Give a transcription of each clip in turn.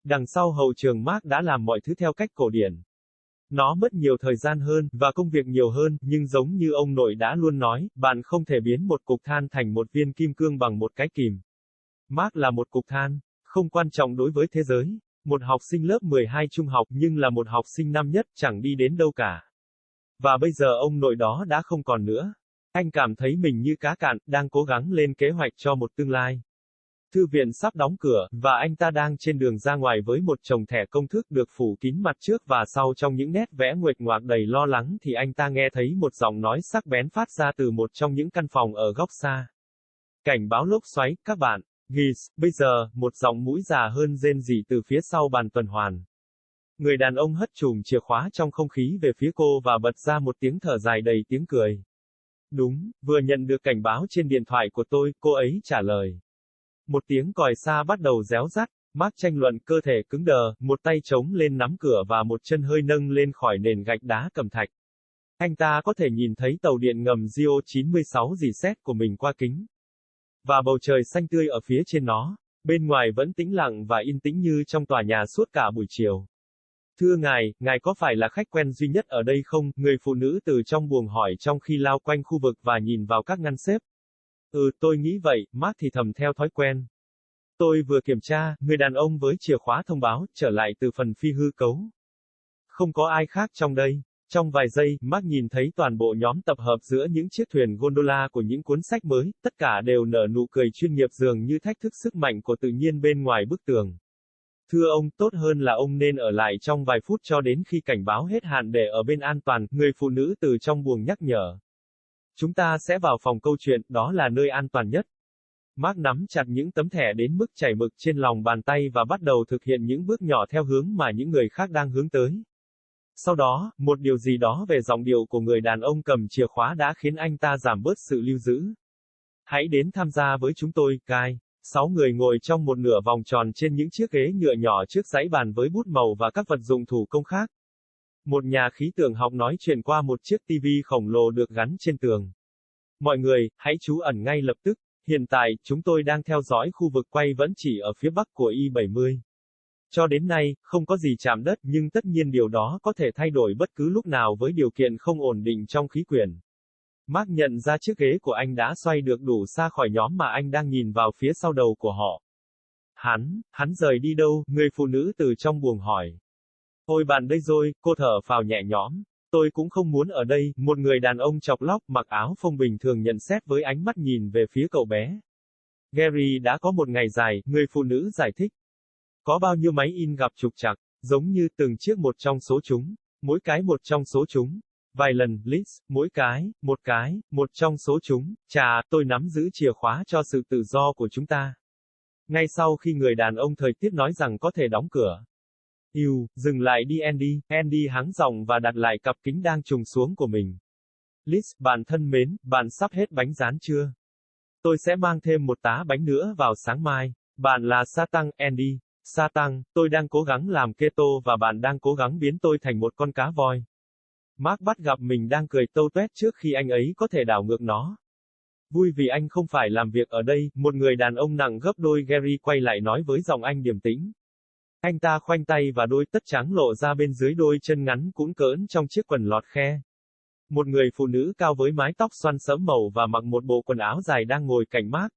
Đằng sau hậu trường Mark đã làm mọi thứ theo cách cổ điển. Nó mất nhiều thời gian hơn, và công việc nhiều hơn, nhưng giống như ông nội đã luôn nói, bạn không thể biến một cục than thành một viên kim cương bằng một cái kìm. Mark là một cục than, không quan trọng đối với thế giới. Một học sinh lớp 12 trung học nhưng là một học sinh năm nhất, chẳng đi đến đâu cả. Và bây giờ ông nội đó đã không còn nữa. Anh cảm thấy mình như cá cạn, đang cố gắng lên kế hoạch cho một tương lai. Thư viện sắp đóng cửa, và anh ta đang trên đường ra ngoài với một chồng thẻ công thức được phủ kín mặt trước và sau trong những nét vẽ nguệch ngoạc đầy lo lắng thì anh ta nghe thấy một giọng nói sắc bén phát ra từ một trong những căn phòng ở góc xa. Cảnh báo lốc xoáy, các bạn. Geese, bây giờ, một giọng mũi già hơn rên rỉ từ phía sau bàn tuần hoàn. Người đàn ông hất chùm chìa khóa trong không khí về phía cô và bật ra một tiếng thở dài đầy tiếng cười. Đúng, vừa nhận được cảnh báo trên điện thoại của tôi, cô ấy trả lời. Một tiếng còi xa bắt đầu réo rắt, Mark tranh luận cơ thể cứng đờ, một tay chống lên nắm cửa và một chân hơi nâng lên khỏi nền gạch đá cẩm thạch. Anh ta có thể nhìn thấy tàu điện ngầm Geo 96 dì xét của mình qua kính. Và bầu trời xanh tươi ở phía trên nó, bên ngoài vẫn tĩnh lặng và yên tĩnh như trong tòa nhà suốt cả buổi chiều. Thưa ngài có phải là khách quen duy nhất ở đây không? Người phụ nữ từ trong buồng hỏi trong khi lao quanh khu vực và nhìn vào các ngăn xếp. Tôi nghĩ vậy, Mark thì thầm theo thói quen. Tôi vừa kiểm tra, người đàn ông với chìa khóa thông báo, trở lại từ phần phi hư cấu. Không có ai khác trong đây. Trong vài giây, Mark nhìn thấy toàn bộ nhóm tập hợp giữa những chiếc thuyền gondola của những cuốn sách mới, tất cả đều nở nụ cười chuyên nghiệp dường như thách thức sức mạnh của tự nhiên bên ngoài bức tường. Thưa ông, tốt hơn là ông nên ở lại trong vài phút cho đến khi cảnh báo hết hạn để ở bên an toàn, người phụ nữ từ trong buồng nhắc nhở. Chúng ta sẽ vào phòng câu chuyện, đó là nơi an toàn nhất. Mark nắm chặt những tấm thẻ đến mức chảy mực trên lòng bàn tay và bắt đầu thực hiện những bước nhỏ theo hướng mà những người khác đang hướng tới. Sau đó, một điều gì đó về giọng điệu của người đàn ông cầm chìa khóa đã khiến anh ta giảm bớt sự lưu giữ. Hãy đến tham gia với chúng tôi, Kai. 6 người ngồi trong một nửa vòng tròn trên những chiếc ghế nhựa nhỏ trước dãy bàn với bút màu và các vật dụng thủ công khác. Một nhà khí tượng học nói chuyện qua một chiếc TV khổng lồ được gắn trên tường. Mọi người, hãy trú ẩn ngay lập tức. Hiện tại, chúng tôi đang theo dõi khu vực quay vẫn chỉ ở phía bắc của I-70. Cho đến nay, không có gì chạm đất, nhưng tất nhiên điều đó có thể thay đổi bất cứ lúc nào với điều kiện không ổn định trong khí quyển. Mark nhận ra chiếc ghế của anh đã xoay được đủ xa khỏi nhóm mà anh đang nhìn vào phía sau đầu của họ. Hắn rời đi đâu? Người phụ nữ từ trong buồng hỏi. Ôi bạn đây rồi, cô thở phào nhẹ nhõm. Tôi cũng không muốn ở đây, một người đàn ông chọc lóc, mặc áo phông bình thường nhận xét với ánh mắt nhìn về phía cậu bé. Gary đã có một ngày dài, người phụ nữ giải thích. Có bao nhiêu máy in gặp trục trặc, giống như từng chiếc một trong số chúng, mỗi cái một trong số chúng. Vài lần, Liz, mỗi cái, một trong số chúng. Chà, tôi nắm giữ chìa khóa cho sự tự do của chúng ta. Ngay sau khi người đàn ông thời tiết nói rằng có thể đóng cửa. Dừng lại đi Andy. Andy hắng giọng và đặt lại cặp kính đang trùng xuống của mình. Liz, bạn thân mến, bạn sắp hết bánh rán chưa? Tôi sẽ mang thêm một tá bánh nữa vào sáng mai. Bạn là Satan, Andy. Satan, tôi đang cố gắng làm keto và bạn đang cố gắng biến tôi thành một con cá voi. Mark bắt gặp mình đang cười tâu tuét trước khi anh ấy có thể đảo ngược nó. Vui vì anh không phải làm việc ở đây, một người đàn ông nặng gấp đôi Gary quay lại nói với giọng anh điềm tĩnh. Anh ta khoanh tay và đôi tất trắng lộ ra bên dưới đôi chân ngắn cũn cỡn trong chiếc quần lọt khe. Một người phụ nữ cao với mái tóc xoăn xẫm màu và mặc một bộ quần áo dài đang ngồi cạnh Mark.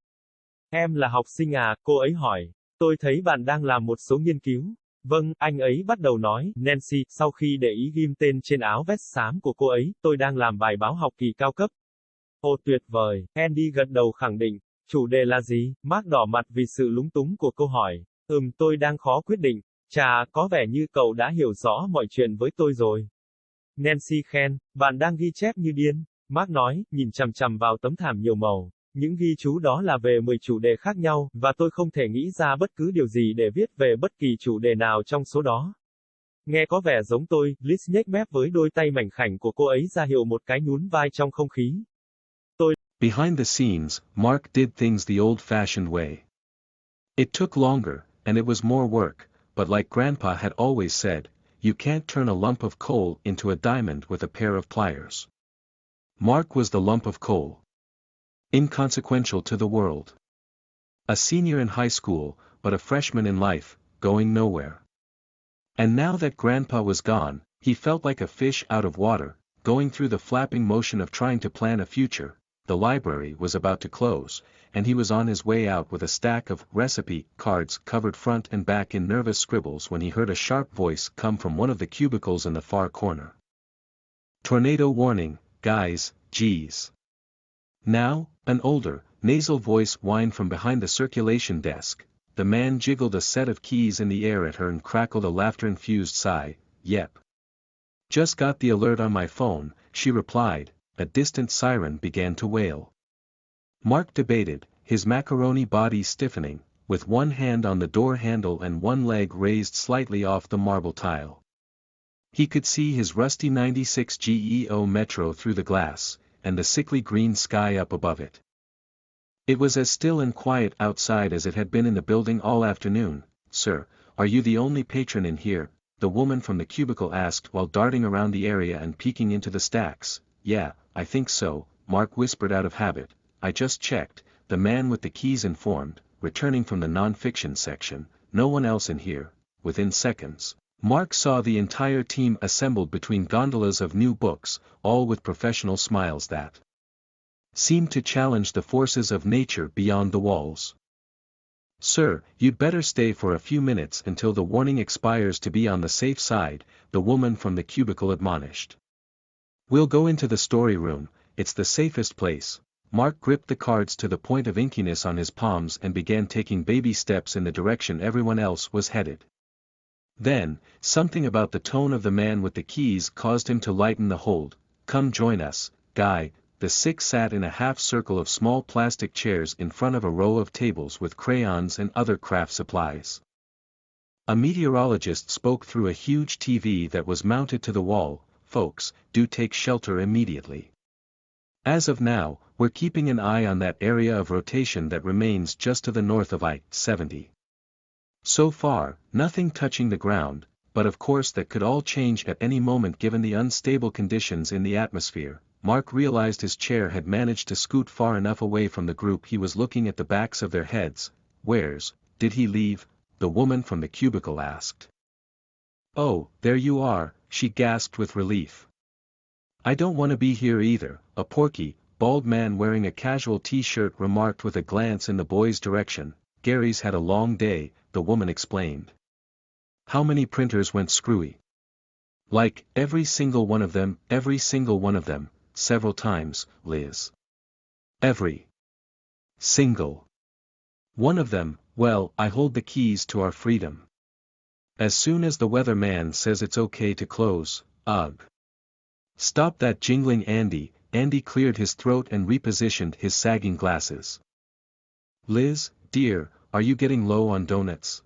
Em là học sinh à, cô ấy hỏi. Tôi thấy bạn đang làm một số nghiên cứu. Vâng, anh ấy bắt đầu nói, Nancy, sau khi để ý ghim tên trên áo vest xám của cô ấy, tôi đang làm bài báo học kỳ cao cấp. Ồ tuyệt vời, Andy gật đầu khẳng định. Chủ đề là gì? Mark đỏ mặt vì sự lúng túng của câu hỏi. Tôi đang khó quyết định. Chà, có vẻ như cậu đã hiểu rõ mọi chuyện với tôi rồi. Nancy khen, bạn đang ghi chép như điên. Mark nói, nhìn chằm chằm vào tấm thảm nhiều màu. Những ghi chú đó là về 10 chủ đề khác nhau, và tôi không thể nghĩ ra bất cứ điều gì để viết về bất kỳ chủ đề nào trong số đó. Nghe có vẻ giống tôi, Liz nhếch mép với đôi tay mảnh khảnh của cô ấy ra hiệu một cái nhún vai trong không khí. Behind the scenes, Mark did things the old-fashioned way. It took longer, and it was more work, but like Grandpa had always said, you can't turn a lump of coal into a diamond with a pair of pliers. Mark was the lump of coal. Inconsequential to the world. A senior in high school, but a freshman in life, going nowhere. And now that Grandpa was gone, he felt like a fish out of water, going through the flapping motion of trying to plan a future. The library was about to close, and he was on his way out with a stack of recipe cards covered front and back in nervous scribbles when he heard a sharp voice come from one of the cubicles in the far corner. "Tornado warning, guys, geez." Now, an older, nasal voice whined from behind the circulation desk. The man jiggled a set of keys in the air at her and crackled a laughter-infused sigh. "Yep. Just got the alert on my phone," she replied. A distant siren began to wail. Mark debated, his macaroni body stiffening, with one hand on the door handle and one leg raised slightly off the marble tile. He could see his rusty 96 GEO Metro through the glass, and the sickly green sky up above it. It was as still and quiet outside as it had been in the building all afternoon. "Sir, are you the only patron in here?" the woman from the cubicle asked while darting around the area and peeking into the stacks. "Yeah, I think so," Mark whispered out of habit. "I just checked," the man with the keys informed, returning from the non-fiction section. "No one else in here." Within seconds, Mark saw the entire team assembled between gondolas of new books, all with professional smiles that seemed to challenge the forces of nature beyond the walls. "Sir, you'd better stay for a few minutes until the warning expires to be on the safe side," the woman from the cubicle admonished. "We'll go into the story room, it's the safest place." Mark gripped the cards to the point of inkiness on his palms and began taking baby steps in the direction everyone else was headed. Then, something about the tone of the man with the keys caused him to lighten the hold. "Come join us, Guy." The six sat in a half-circle of small plastic chairs in front of a row of tables with crayons and other craft supplies. A meteorologist spoke through a huge TV that was mounted to the wall. "Folks, do take shelter immediately. As of now, we're keeping an eye on that area of rotation that remains just to the north of I-70. So far, nothing touching the ground, but of course that could all change at any moment given the unstable conditions in the atmosphere." Mark realized his chair had managed to scoot far enough away from the group he was looking at the backs of their heads. Did he leave?" the woman from the cubicle asked. "Oh, there you are," she gasped with relief. "I don't want to be here either," a porky, bald man wearing a casual t-shirt remarked with a glance in the boy's direction. "Gary's had a long day," the woman explained. "How many printers went screwy?" "Like, every single one of them, several times, Liz. Every single one of them." "Well, I hold the keys to our freedom. As soon as the weather man says it's okay to close." "Ugh. Stop that jingling, Andy." Andy cleared his throat and repositioned his sagging glasses. "Liz, dear, are you getting low on donuts?"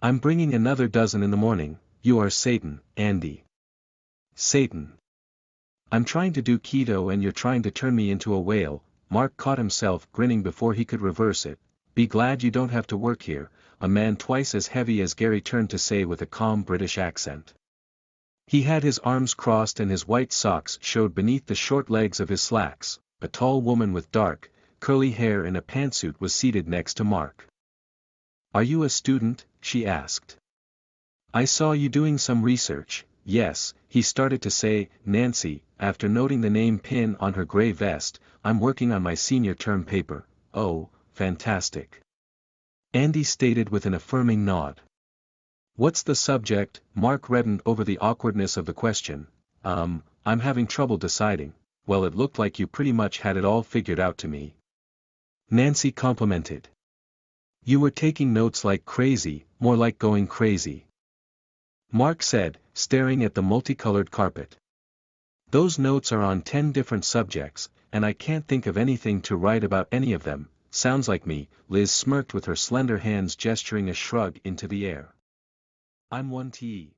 "I'm bringing another dozen in the morning." "You are Satan, Andy." "Satan. I'm trying to do keto and you're trying to turn me into a whale." Mark caught himself grinning before he could reverse it. "Be glad you don't have to work here," a man twice as heavy as Gary turned to say with a calm British accent. He had his arms crossed and his white socks showed beneath the short legs of his slacks. A tall woman with dark, curly hair in a pantsuit was seated next to Mark. "Are you a student?" she asked. "I saw you doing some research." "Yes," he started to say. "Nancy," after noting the name pin on her gray vest, "I'm working on my senior term paper." "Oh, fantastic," Andy stated with an affirming nod. "What's the subject?" Mark reddened over the awkwardness of the question. I'm having trouble deciding." "Well, it looked like you pretty much had it all figured out to me," Nancy complimented. "You were taking notes like crazy, more like going crazy," Mark said, staring at the multicolored carpet. "Those notes are on 10 different subjects, and I can't think of anything to write about any of them." "Sounds like me," Liz smirked with her slender hands gesturing a shrug into the air. "I'm 1T.